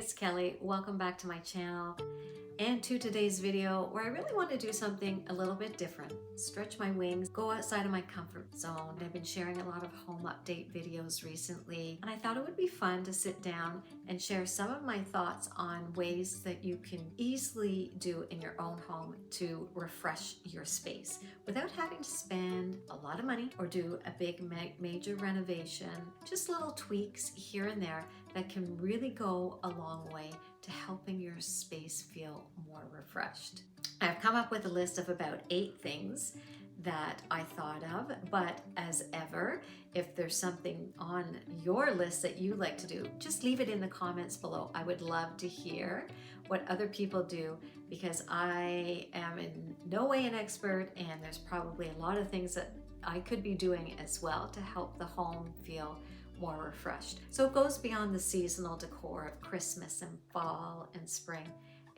it's Kelly. Welcome back to my channel and to today's video where I really want to do something a little bit different. Stretch my wings, go outside of my comfort zone. I've been sharing a lot of home update videos recently, and I thought it would be fun to sit down and share some of my thoughts on ways that you can easily do in your own home to refresh your space without having to spend a lot of money or do a big major renovation. Just little tweaks here and there that can really go a long way to helping your space feel more refreshed. I've come up with a list of about 8 things that I thought of, but as ever, if there's something on your list that you like to do, just leave it in the comments below. I would love to hear what other people do because I am in no way an expert, and there's probably a lot of things that I could be doing as well to help the home feel more refreshed. So it goes beyond the seasonal decor of Christmas and fall and spring.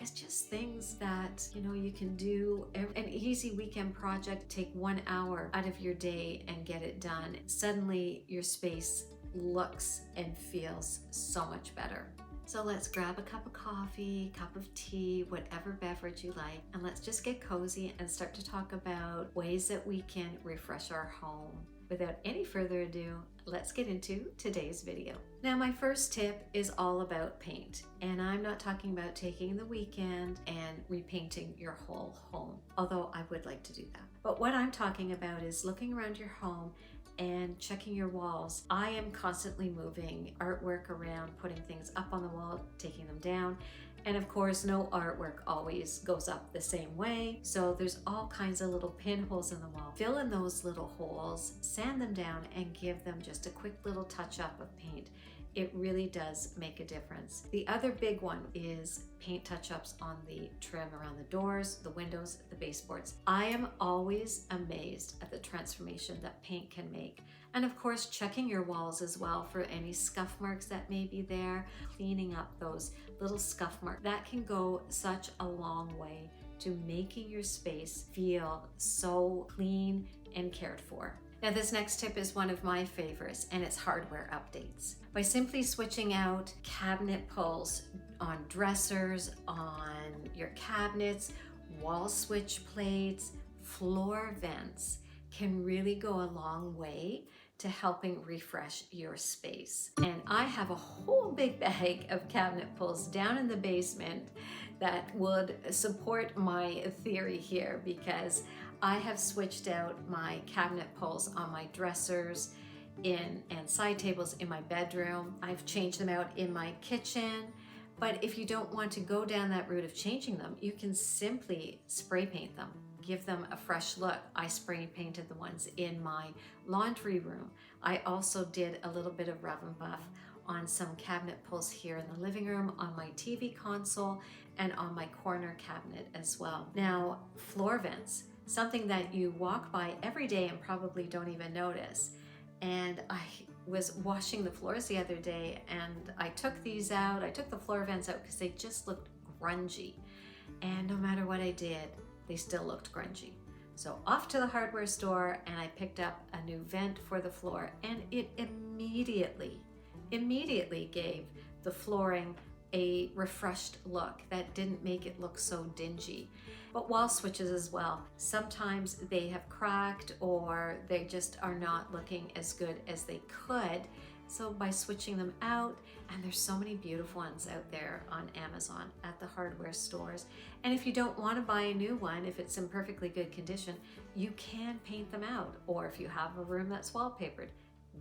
It's just things that, you can do. An easy weekend project, take 1 hour out of your day and get it done. Suddenly your space looks and feels so much better. So let's grab a cup of coffee, cup of tea, whatever beverage you like, and let's just get cozy and start to talk about ways that we can refresh our home. Without any further ado, let's get into today's video. Now, my first tip is all about paint, and I'm not talking about taking the weekend and repainting your whole home, although I would like to do that. But what I'm talking about is looking around your home and checking your walls. I am constantly moving artwork around, putting things up on the wall, taking them down. And of course, no artwork always goes up the same way. So there's all kinds of little pinholes in the wall. Fill in those little holes, sand them down, and give them just a quick little touch up of paint. It really does make a difference. The other big one is paint touch-ups on the trim around the doors, the windows, the baseboards. I am always amazed at the transformation that paint can make. And of course, checking your walls as well for any scuff marks that may be there, cleaning up those little scuff marks. That can go such a long way to making your space feel so clean and cared for. Now, this next tip is one of my favorites, and it's hardware updates. By simply switching out cabinet pulls on dressers, on your cabinets, wall switch plates, floor vents can really go a long way to helping refresh your space. And I have a whole big bag of cabinet pulls down in the basement that would support my theory here, because I have switched out my cabinet pulls on my dressers and side tables in my bedroom. I've changed them out in my kitchen. But if you don't want to go down that route of changing them, you can simply spray paint them. Give them a fresh look. I spray painted the ones in my laundry room. I also did a little bit of rub and buff on some cabinet pulls here in the living room, on my TV console, and on my corner cabinet as well. Now, floor vents, something that you walk by every day and probably don't even notice. And I was washing the floors the other day, and I took these out. I took the floor vents out because they just looked grungy. And no matter what I did, they still looked grungy. So off to the hardware store, and I picked up a new vent for the floor, and it immediately gave the flooring a refreshed look that didn't make it look so dingy. But wall switches as well. Sometimes they have cracked or they just are not looking as good as they could. So by switching them out, and there's so many beautiful ones out there on Amazon at the hardware stores. And if you don't want to buy a new one, if it's in perfectly good condition, you can paint them out. Or if you have a room that's wallpapered,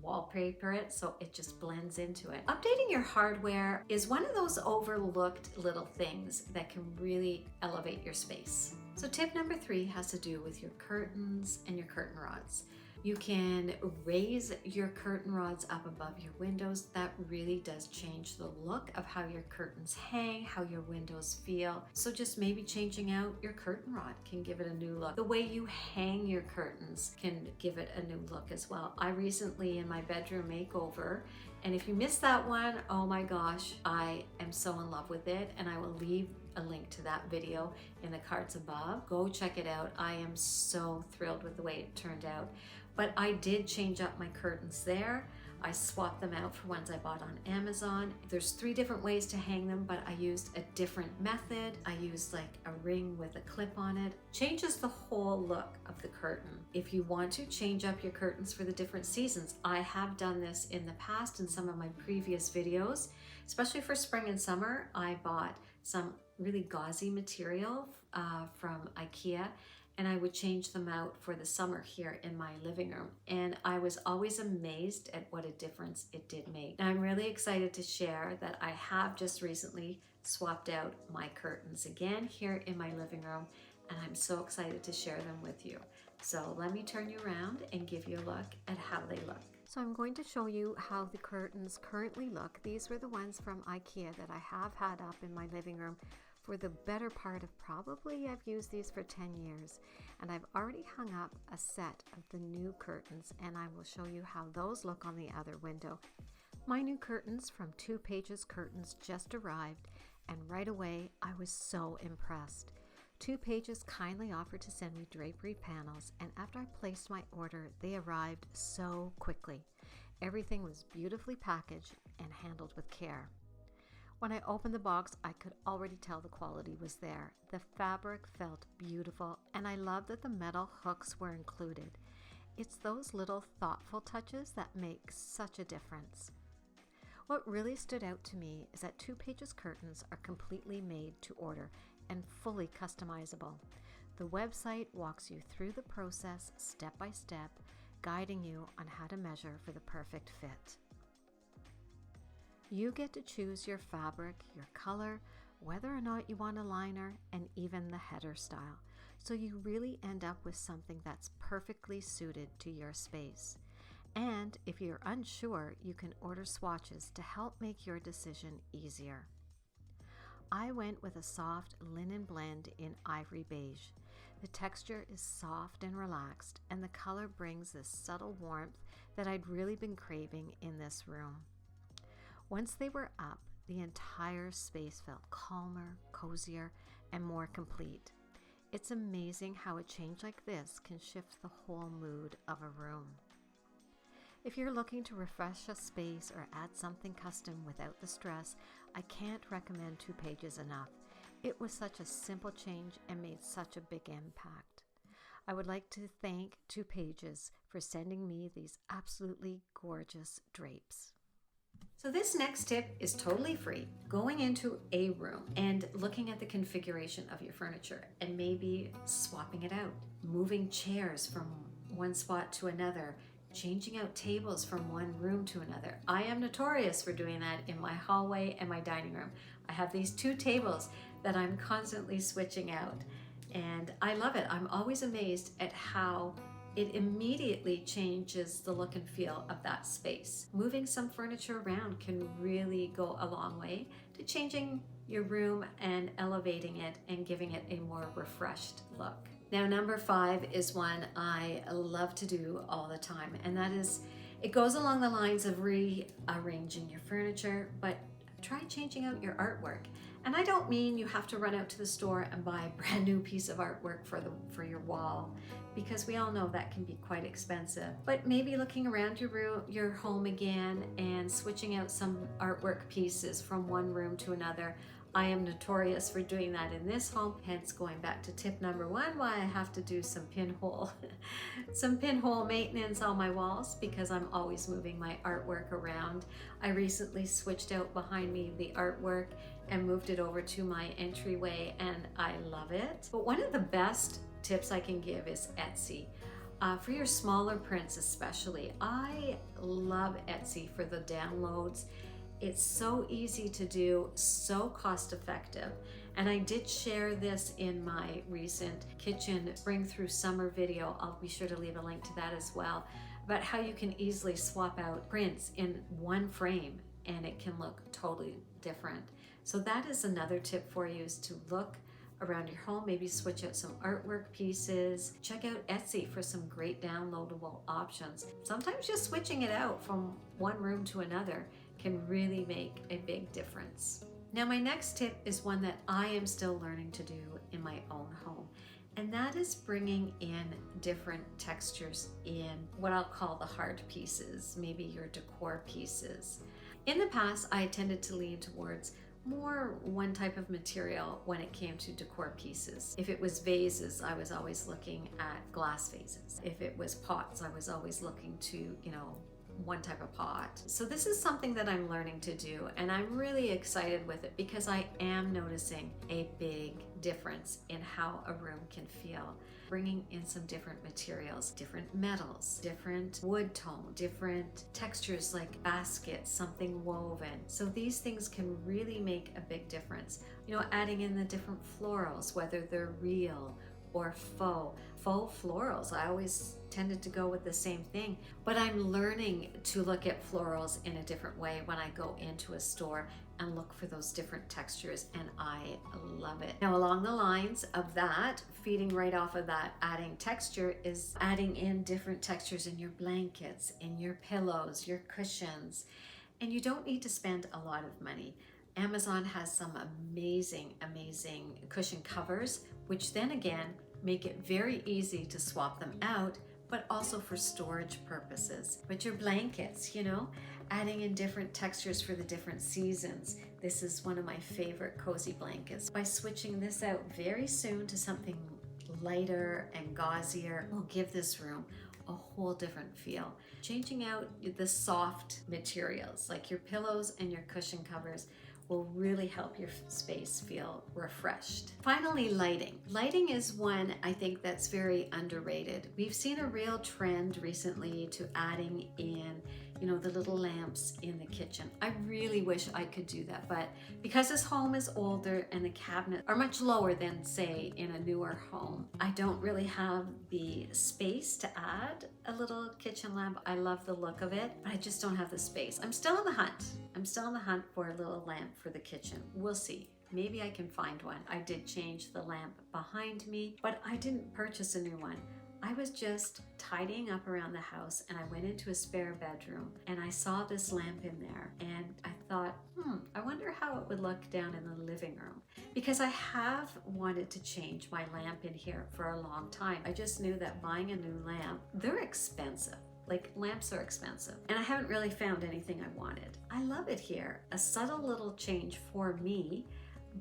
wallpaper it so it just blends into it. Updating your hardware is one of those overlooked little things that can really elevate your space. So tip number 3 has to do with your curtains and your curtain rods. You can raise your curtain rods up above your windows. That really does change the look of how your curtains hang, how your windows feel. So just maybe changing out your curtain rod can give it a new look. The way you hang your curtains can give it a new look as well. I recently, in my bedroom makeover, and if you missed that one, oh my gosh, I am so in love with it, and I will leave a link to that video in the cards above. Go check it out. I am so thrilled with the way it turned out. But I did change up my curtains there. I swapped them out for ones I bought on Amazon. There's 3 different ways to hang them, but I used a different method. I used like a ring with a clip on it. Changes the whole look of the curtain. If you want to change up your curtains for the different seasons, I have done this in the past in some of my previous videos, especially for spring and summer. I bought some really gauzy material from IKEA, and I would change them out for the summer here in my living room. And I was always amazed at what a difference it did make. And I'm really excited to share that I have just recently swapped out my curtains again here in my living room, and I'm so excited to share them with you. So let me turn you around and give you a look at how they look. So I'm going to show you how the curtains currently look. These were the ones from IKEA that I have had up in my living room for the better part of probably, I've used these for 10 years. And I've already hung up a set of the new curtains, and I will show you how those look on the other window. My new curtains from TwoPages Curtains just arrived, and right away I was so impressed. TwoPages kindly offered to send me drapery panels, and after I placed my order, they arrived so quickly. Everything was beautifully packaged and handled with care. When I opened the box, I could already tell the quality was there. The fabric felt beautiful, and I love that the metal hooks were included. It's those little thoughtful touches that make such a difference. What really stood out to me is that TwoPages Curtains are completely made to order and fully customizable. The website walks you through the process step by step, guiding you on how to measure for the perfect fit. You get to choose your fabric, your color, whether or not you want a liner, and even the header style. So you really end up with something that's perfectly suited to your space. And if you're unsure, you can order swatches to help make your decision easier. I went with a soft linen blend in ivory beige. The texture is soft and relaxed, and the color brings this subtle warmth that I'd really been craving in this room. Once they were up, the entire space felt calmer, cozier, and more complete. It's amazing how a change like this can shift the whole mood of a room. If you're looking to refresh a space or add something custom without the stress, I can't recommend TwoPages enough. It was such a simple change and made such a big impact. I would like to thank TwoPages for sending me these absolutely gorgeous drapes. So this next tip is totally free. Going into a room and looking at the configuration of your furniture and maybe swapping it out, moving chairs from one spot to another, changing out tables from one room to another. I am notorious for doing that in my hallway and my dining room. I have these 2 tables that I'm constantly switching out, and I love it. I'm always amazed at how it immediately changes the look and feel of that space. Moving some furniture around can really go a long way to changing your room and elevating it and giving it a more refreshed look. Now, number 5 is one I love to do all the time, and that is, it goes along the lines of rearranging your furniture, but try changing out your artwork. And I don't mean you have to run out to the store and buy a brand new piece of artwork for your wall, because we all know that can be quite expensive. But maybe looking around your home again and switching out some artwork pieces from one room to another. I am notorious for doing that in this home, hence going back to tip number 1, why I have to do some pinhole maintenance on my walls, because I'm always moving my artwork around. I recently switched out behind me the artwork and moved it over to my entryway, and I love it. But one of the best tips I can give is Etsy. For your smaller prints especially, I love Etsy for the downloads. It's so easy to do, so cost effective. And I did share this in my recent kitchen bring through summer video. I'll be sure to leave a link to that as well, about how you can easily swap out prints in one frame and it can look totally different. So that is another tip for you, is to look around your home, maybe switch out some artwork pieces. Check out Etsy for some great downloadable options. Sometimes just switching it out from one room to another can really make a big difference. Now, my next tip is one that I am still learning to do in my own home, And that is bringing in different textures in what I'll call the hard pieces, maybe your decor pieces. In the past, I tended to lean towards more one type of material when it came to decor pieces. If it was vases, I was always looking at glass vases. If it was pots, I was always looking to, one type of pot. So this is something that I'm learning to do, and I'm really excited with it because I am noticing a big difference in how a room can feel. Bringing in some different materials, different metals, different wood tone, different textures like baskets, something woven. So these things can really make a big difference. Adding in the different florals, whether they're real or faux florals. I always tended to go with the same thing, but I'm learning to look at florals in a different way when I go into a store and look for those different textures, and I love it. Now, along the lines of that, feeding right off of that, adding texture is adding in different textures in your blankets, in your pillows, your cushions, and you don't need to spend a lot of money. Amazon has some amazing cushion covers, which then again make it very easy to swap them out, but also for storage purposes. But your blankets, adding in different textures for the different seasons. This is one of my favorite cozy blankets. By switching this out very soon to something lighter and gauzier, will give this room a whole different feel. Changing out the soft materials like your pillows and your cushion covers will really help your space feel refreshed. Finally, lighting. Lighting is one I think that's very underrated. We've seen a real trend recently to adding in, the little lamps in the kitchen. I really wish I could do that, but because this home is older and the cabinets are much lower than, say, in a newer home, I don't really have the space to add a little kitchen lamp. I love the look of it, but I just don't have the space. I'm still on the hunt. I'm still on the hunt for a little lamp for the kitchen. We'll see. Maybe I can find one. I did change the lamp behind me, but I didn't purchase a new one. I was just tidying up around the house and I went into a spare bedroom and I saw this lamp in there and I thought, I wonder how it would look down in the living room, because I have wanted to change my lamp in here for a long time. I just knew that buying a new lamp, they're expensive. Like, lamps are expensive, and I haven't really found anything I wanted. I love it here. A subtle little change for me,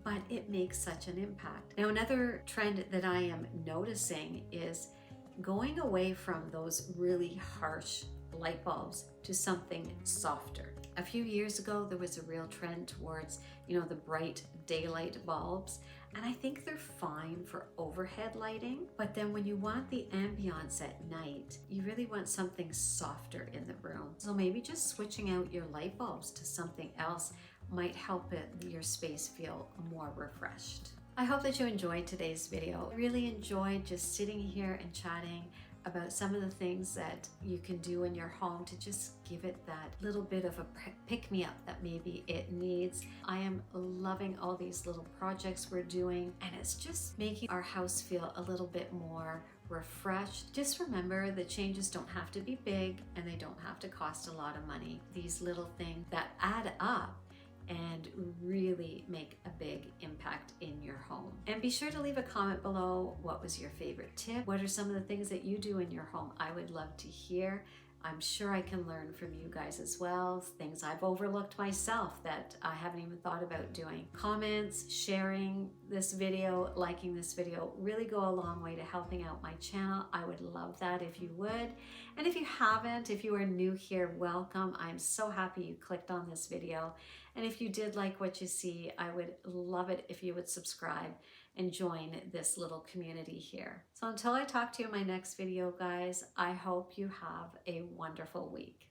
but it makes such an impact. Now, another trend that I am noticing is going away from those really harsh light bulbs to something softer. A few years ago, there was a real trend towards, the bright daylight bulbs, and I think they're fine for overhead lighting, but then when you want the ambiance at night, you really want something softer in the room. So maybe just switching out your light bulbs to something else might help your space feel more refreshed. I hope that you enjoyed today's video. I really enjoyed just sitting here and chatting about some of the things that you can do in your home to just give it that little bit of a pick-me-up that maybe it needs. I am loving all these little projects we're doing, and it's just making our house feel a little bit more refreshed. Just remember, the changes don't have to be big and they don't have to cost a lot of money. These little things that add up and really make a big impact in your home. And be sure to leave a comment below. What was your favorite tip? What are some of the things that you do in your home? I would love to hear. I'm sure I can learn from you guys as well. Things I've overlooked myself that I haven't even thought about doing. Comments, sharing this video, liking this video really go a long way to helping out my channel. I would love that if you would. And if you haven't, if you are new here, welcome. I'm so happy you clicked on this video. And if you did like what you see, I would love it if you would subscribe and join this little community here. So until I talk to you in my next video, guys, I hope you have a wonderful week.